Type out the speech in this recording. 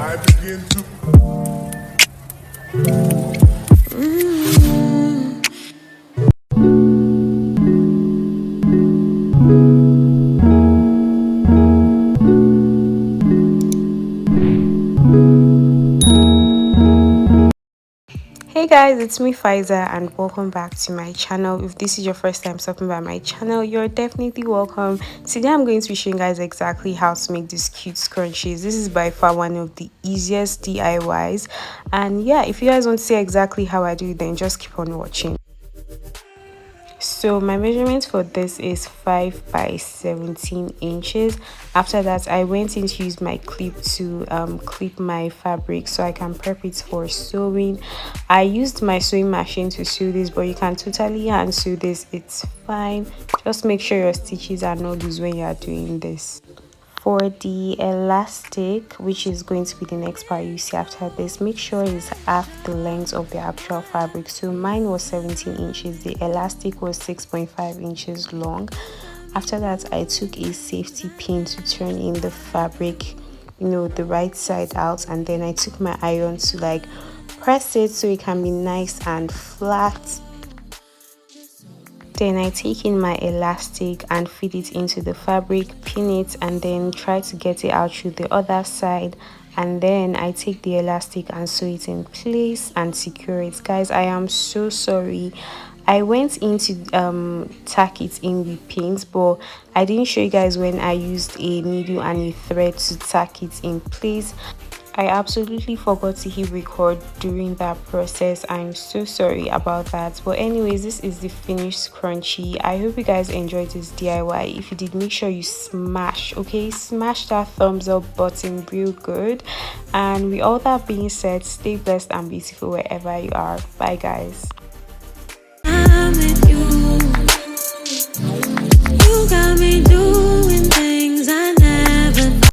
I begin to. Hey guys, it's me Faiza and welcome back to my channel. If this is your first time stopping by my channel, you're definitely welcome. Today I'm going to be showing you guys exactly how to make these cute scrunchies. This is by far one of the easiest DIYs, and yeah, if you guys want to see exactly how I do it, then just keep on watching. So my measurement for this is 5 by 17 inches. After that, I went in to use my clip to clip my fabric so I can prep it for sewing. I used my sewing machine to sew this, but you can totally hand sew this, it's fine. Just make sure your stitches are not loose when you are doing this. For the elastic, which is going to be the next part you see after this, make sure it's half the length of the actual fabric. So mine was 17 inches, the elastic was 6.5 inches long. After that, I took a safety pin to turn in the fabric, you know, the right side out, and then I took my iron to like press it so it can be nice and flat. Then I take in my elastic and feed it into the fabric, pin it, and then try to get it out through the other side. And then I take the elastic and sew it in place and secure it. Guys, I am so sorry. I went in to tack it in with pins, but I didn't show you guys when I used a needle and a thread to tack it in place. I absolutely forgot to hit record during that process. I'm so sorry about that. But anyways, this is the finished scrunchie. I hope you guys enjoyed this DIY. If you did, make sure you smash that thumbs up button real good. And with all that being said, stay blessed and beautiful wherever you are. Bye guys.